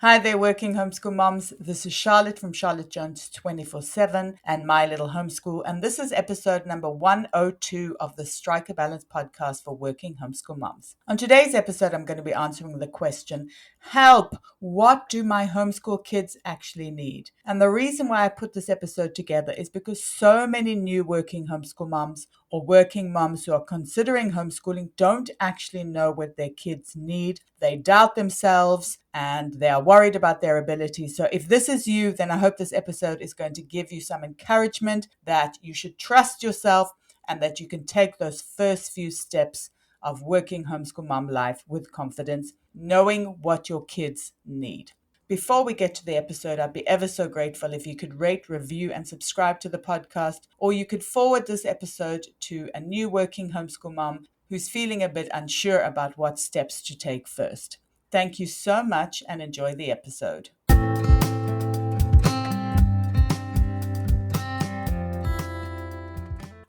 Hi there, working homeschool moms. This is Charlotte from Charlotte Jones 24/7 and My Little Homeschool. And this is episode number 102 of the Strike a Balance podcast for working homeschool moms. On today's episode, I'm going to be answering the question, help, what do my homeschool kids actually need? And the reason why I put this episode together is because so many new working homeschool moms or working moms who are considering homeschooling don't actually know what their kids need. They doubt themselves and they are worried about their abilities. So if this is you, then I hope this episode is going to give you some encouragement that you should trust yourself and that you can take those first few steps of working homeschool mom life with confidence, knowing what your kids need. Before we get to the episode, I'd be ever so grateful if you could rate, review, and subscribe to the podcast, or you could forward this episode to a new working homeschool mom who's feeling a bit unsure about what steps to take first. Thank you so much and enjoy the episode.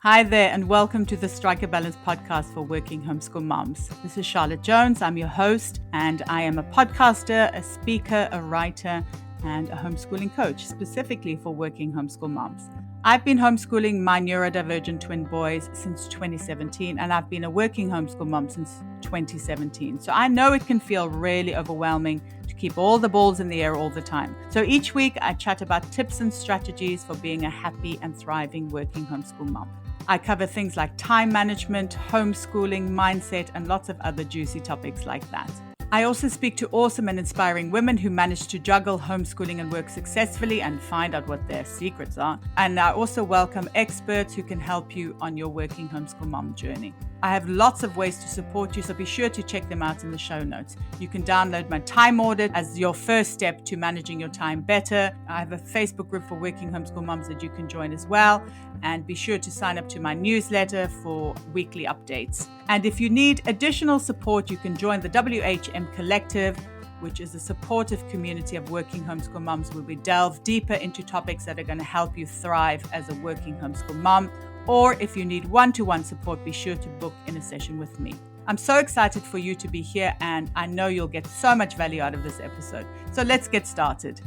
Hi there, and welcome to the Strike a Balance podcast for working homeschool moms. This is Charlotte Jones. I'm your host, and I am a podcaster, a speaker, a writer, and a homeschooling coach, specifically for working homeschool moms. I've been homeschooling my neurodivergent twin boys since 2017, and I've been a working homeschool mom since 2017. So I know it can feel really overwhelming to keep all the balls in the air all the time. So each week I chat about tips and strategies for being a happy and thriving working homeschool mom. I cover things like time management, homeschooling, mindset, and lots of other juicy topics like that. I also speak to awesome and inspiring women who manage to juggle homeschooling and work successfully and find out what their secrets are. And I also welcome experts who can help you on your working homeschool mom journey. I have lots of ways to support you, so be sure to check them out in the show notes. You can download my time audit as your first step to managing your time better. I have a Facebook group for working homeschool moms that you can join as well. And be sure to sign up to my newsletter for weekly updates. And if you need additional support, you can join the WHM Collective, which is a supportive community of working homeschool moms where we delve deeper into topics that are going to help you thrive as a working homeschool mom. Or if you need one-to-one support, be sure to book in a session with me. I'm so excited for you to be here, and I know you'll get so much value out of this episode. So let's get started.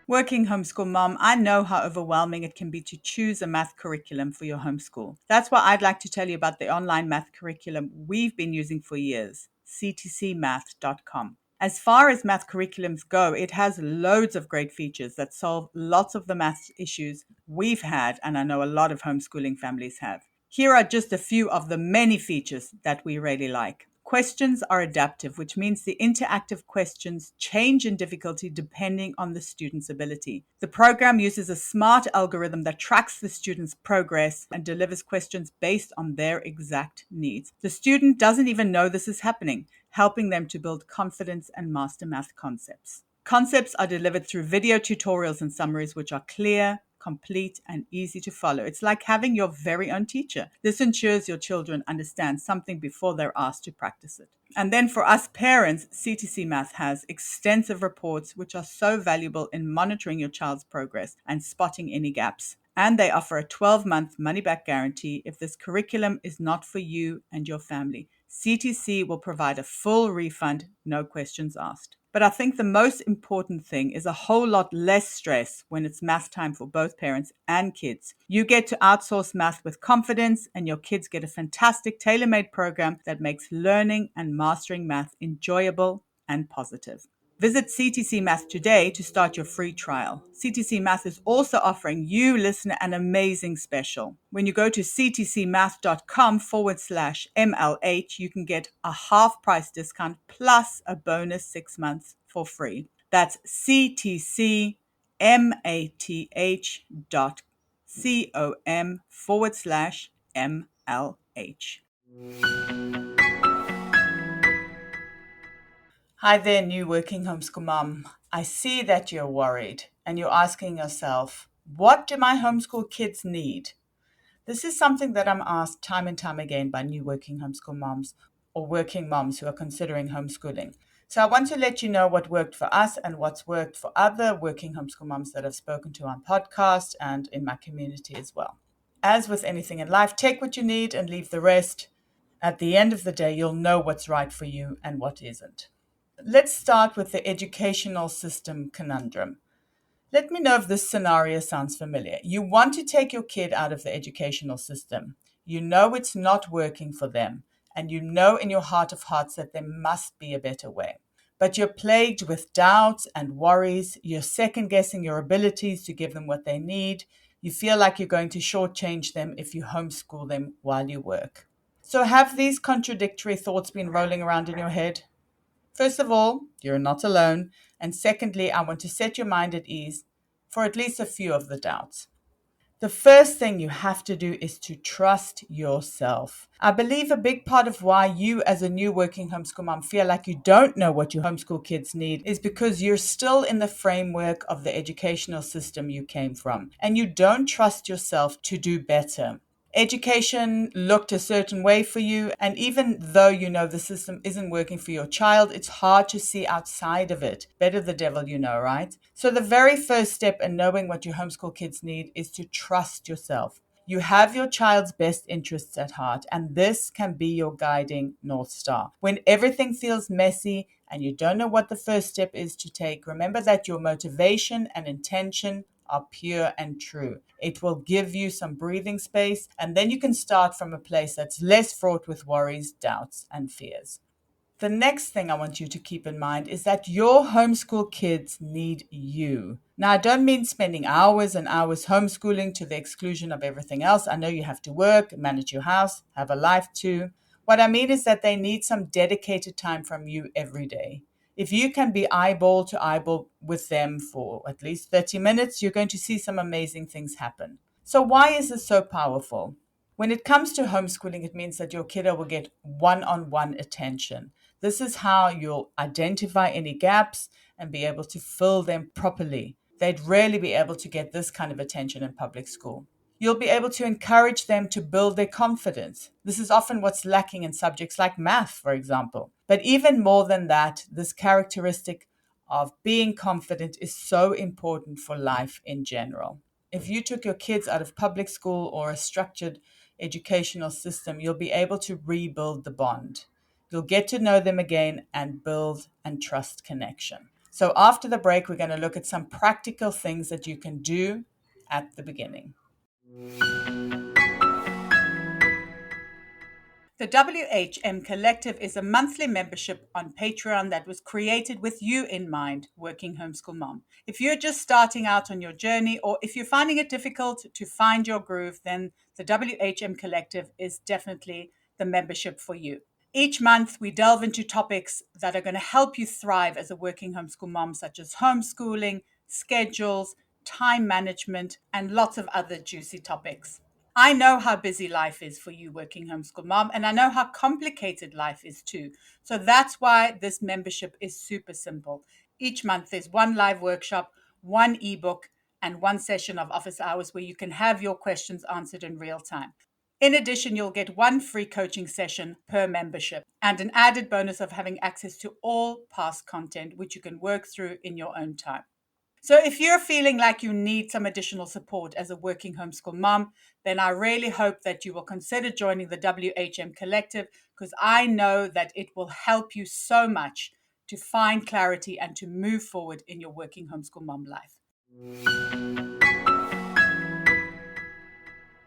Working homeschool mom, I know how overwhelming it can be to choose a math curriculum for your homeschool. That's why I'd like to tell you about the online math curriculum we've been using for years, ctcmath.com. As far as math curriculums go, it has loads of great features that solve lots of the math issues we've had, and I know a lot of homeschooling families have. Here are just a few of the many features that we really like. Questions are adaptive, which means the interactive questions change in difficulty depending on the student's ability. The program uses a smart algorithm that tracks the student's progress and delivers questions based on their exact needs. The student doesn't even know this is happening, helping them to build confidence and master math concepts. Concepts are delivered through video tutorials and summaries which are clear, complete, and easy to follow. It's like having your very own teacher. This ensures your children understand something before they're asked to practice it. And then for us parents, CTC Math has extensive reports which are so valuable in monitoring your child's progress and spotting any gaps. And they offer a 12-month money-back guarantee if this curriculum is not for you and your family. CTC will provide a full refund, no questions asked. But I think the most important thing is a whole lot less stress when it's math time for both parents and kids. You get to outsource math with confidence, and your kids get a fantastic tailor-made program that makes learning and mastering math enjoyable and positive. Visit CTC Math today to start your free trial. CTC Math is also offering you, listener, an amazing special. When you go to ctcmath.com/MLH, you can get a half price discount plus a bonus 6 months for free. That's ctcmath.com/MLH. Hi there, new working homeschool mom. I see that you're worried and you're asking yourself, what do my homeschool kids need? This is something that I'm asked time and time again by new working homeschool moms or working moms who are considering homeschooling. So I want to let you know what worked for us and what's worked for other working homeschool moms that I've spoken to on podcast and in my community as well. As with anything in life, take what you need and leave the rest. At the end of the day, you'll know what's right for you and what isn't. Let's start with the educational system conundrum. Let me know if this scenario sounds familiar. You want to take your kid out of the educational system. You know it's not working for them, and you know in your heart of hearts that there must be a better way. But you're plagued with doubts and worries. You're second guessing your abilities to give them what they need. You feel like you're going to shortchange them if you homeschool them while you work. So, have these contradictory thoughts been rolling around in your head? First of all, you're not alone. And secondly, I want to set your mind at ease for at least a few of the doubts. The first thing you have to do is to trust yourself. I believe a big part of why you, as a new working homeschool mom, feel like you don't know what your homeschool kids need is because you're still in the framework of the educational system you came from, and you don't trust yourself to do better. Education looked a certain way for you, and even though you know the system isn't working for your child, it's hard to see outside of it. Better the devil you know, right? So the very first step in knowing what your homeschool kids need is to trust yourself. You have your child's best interests at heart, and this can be your guiding North Star. When everything feels messy and you don't know what the first step is to take, remember that your motivation and intention are pure and true. It will give you some breathing space, and then you can start from a place that's less fraught with worries, doubts, and fears. The next thing I want you to keep in mind is that your homeschool kids need you. Now, I don't mean spending hours and hours homeschooling to the exclusion of everything else. I know you have to work, manage your house, have a life too. What I mean is that they need some dedicated time from you every day. If you can be eyeball to eyeball with them for at least 30 minutes, you're going to see some amazing things happen. So, why is this so powerful? When it comes to homeschooling, it means that your kiddo will get one on one attention. This is how you'll identify any gaps and be able to fill them properly. They'd rarely be able to get this kind of attention in public school. You'll be able to encourage them to build their confidence. This is often what's lacking in subjects like math, for example. But even more than that, this characteristic of being confident is so important for life in general. If you took your kids out of public school or a structured educational system, you'll be able to rebuild the bond. You'll get to know them again and build and trust connection. So after the break, we're going to look at some practical things that you can do at the beginning. The WHM Collective is a monthly membership on Patreon that was created with you in mind, working homeschool mom. If you're just starting out on your journey, or if you're finding it difficult to find your groove, then the WHM Collective is definitely the membership for you. Each month, we delve into topics that are going to help you thrive as a working homeschool mom, such as homeschooling, schedules, time management, and lots of other juicy topics. I know how busy life is for you, working homeschool mom, and I know how complicated life is too. So that's why this membership is super simple. Each month, there's one live workshop, one ebook, and one session of office hours where you can have your questions answered in real time. In addition, you'll get one free coaching session per membership and an added bonus of having access to all past content, which you can work through in your own time. So if you're feeling like you need some additional support as a working homeschool mom, then I really hope that you will consider joining the WHM Collective, because I know that it will help you so much to find clarity and to move forward in your working homeschool mom life.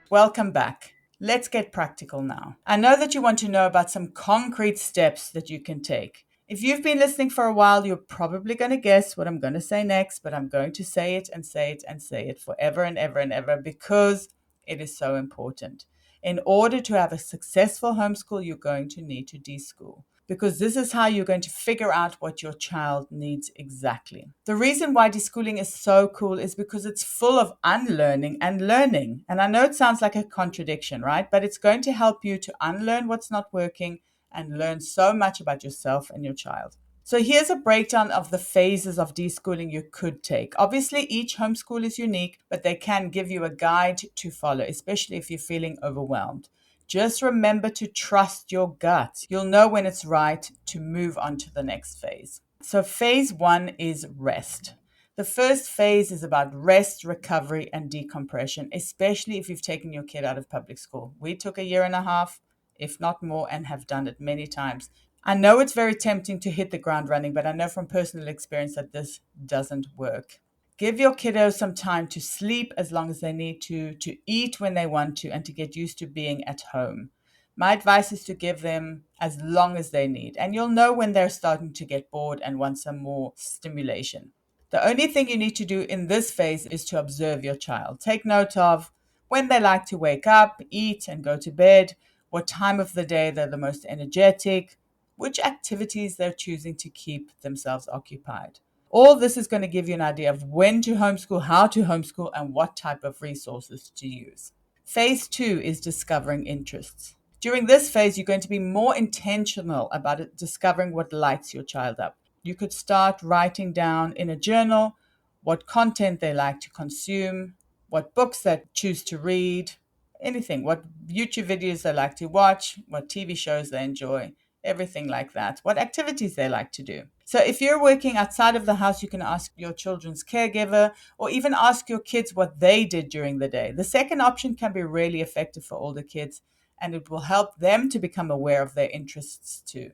Welcome back. Let's get practical now. I know that you want to know about some concrete steps that you can take. If you've been listening for a while, you're probably going to guess what I'm going to say next, but I'm going to say it and say it and say it forever and ever and ever because it is so important. In order to have a successful homeschool, you're going to need to deschool, because this is how you're going to figure out what your child needs exactly. The reason why deschooling is so cool is because it's full of unlearning and learning. And I know it sounds like a contradiction, right? But it's going to help you to unlearn what's not working and learn so much about yourself and your child. So here's a breakdown of the phases of deschooling you could take. Obviously, each homeschool is unique, but they can give you a guide to follow, especially if you're feeling overwhelmed. Just remember to trust your gut. You'll know when it's right to move on to the next phase. So phase 1 is rest. The first phase is about rest, recovery, and decompression, especially if you've taken your kid out of public school. We took a year and a half. if not more, and have done it many times. I know it's very tempting to hit the ground running, but I know from personal experience that this doesn't work. Give your kiddos some time to sleep as long as they need to eat when they want to, and to get used to being at home. My advice is to give them as long as they need, and you'll know when they're starting to get bored and want some more stimulation. The only thing you need to do in this phase is to observe your child. Take note of when they like to wake up, eat, and go to bed, what time of the day they're the most energetic, which activities they're choosing to keep themselves occupied. All this is going to give you an idea of when to homeschool, how to homeschool, and what type of resources to use. Phase 2 is discovering interests. During this phase, you're going to be more intentional about discovering what lights your child up. You could start writing down in a journal what content they like to consume, what books they choose to read, anything, what YouTube videos they like to watch, what TV shows they enjoy, everything like that, what activities they like to do. So if you're working outside of the house, you can ask your children's caregiver, or even ask your kids what they did during the day. The second option can be really effective for older kids, and it will help them to become aware of their interests too.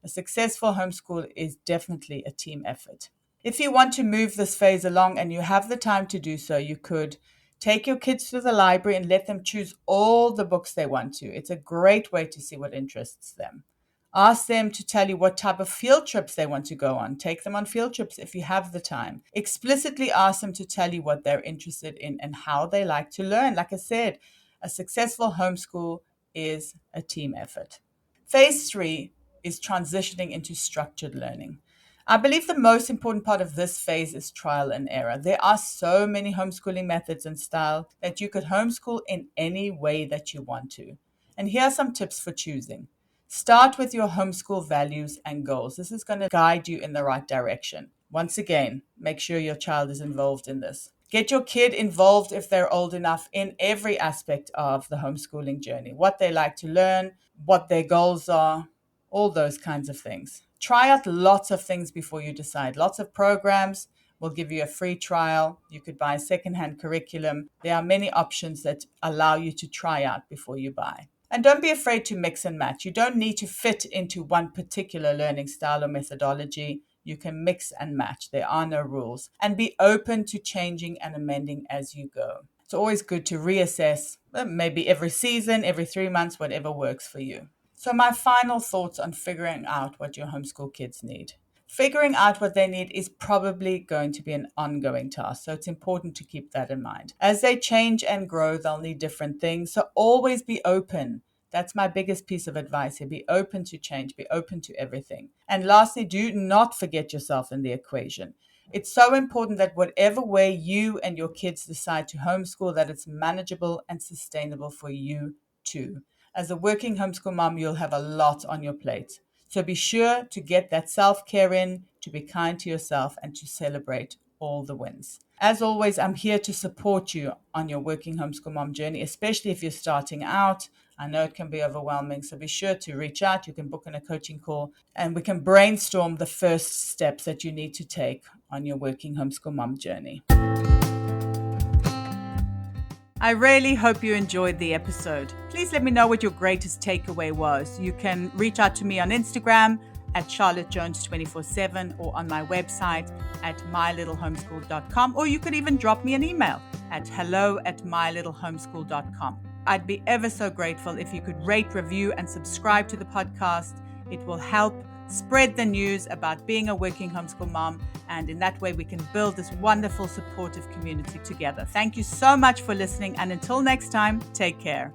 A successful homeschool is definitely a team effort. If you want to move this phase along and you have the time to do so, you could take your kids to the library and let them choose all the books they want to. It's a great way to see what interests them. Ask them to tell you what type of field trips they want to go on. Take them on field trips if you have the time. Explicitly ask them to tell you what they're interested in and how they like to learn. Like I said, a successful homeschool is a team effort. Phase 3 is transitioning into structured learning. I believe the most important part of this phase is trial and error. There are so many homeschooling methods and style that you could homeschool in any way that you want to. And here are some tips for choosing. Start with your homeschool values and goals. This is going to guide you in the right direction. Once again, make sure your child is involved in this. Get your kid involved if they're old enough in every aspect of the homeschooling journey, what they like to learn, what their goals are, all those kinds of things. Try out lots of things before you decide. Lots of programs will give you a free trial. You could buy a secondhand curriculum. There are many options that allow you to try out before you buy. And don't be afraid to mix and match. You don't need to fit into one particular learning style or methodology. You can mix and match. There are no rules. And be open to changing and amending as you go. It's always good to reassess, maybe every season, every 3 months, whatever works for you. So my final thoughts on figuring out what your homeschool kids need. Figuring out what they need is probably going to be an ongoing task, so it's important to keep that in mind. As they change and grow, they'll need different things, so always be open. That's my biggest piece of advice here. Be open to change, be open to everything. And lastly, do not forget yourself in the equation. It's so important that whatever way you and your kids decide to homeschool, that it's manageable and sustainable for you too. As a working homeschool mom, you'll have a lot on your plate. So be sure to get that self-care in, to be kind to yourself, and to celebrate all the wins. As always, I'm here to support you on your working homeschool mom journey, especially if you're starting out. I know it can be overwhelming, so be sure to reach out. You can book in a coaching call, and we can brainstorm the first steps that you need to take on your working homeschool mom journey. I really hope you enjoyed the episode. Please let me know what your greatest takeaway was. You can reach out to me on Instagram at charlottejones247 or on my website at mylittlehomeschool.com, or you could even drop me an email at hello@mylittlehomeschool.com. I'd be ever so grateful if you could rate, review, and subscribe to the podcast. It will help spread the news about being a working homeschool mom, and in that way we can build this wonderful supportive community together. Thank you so much for listening, and until next time, take care.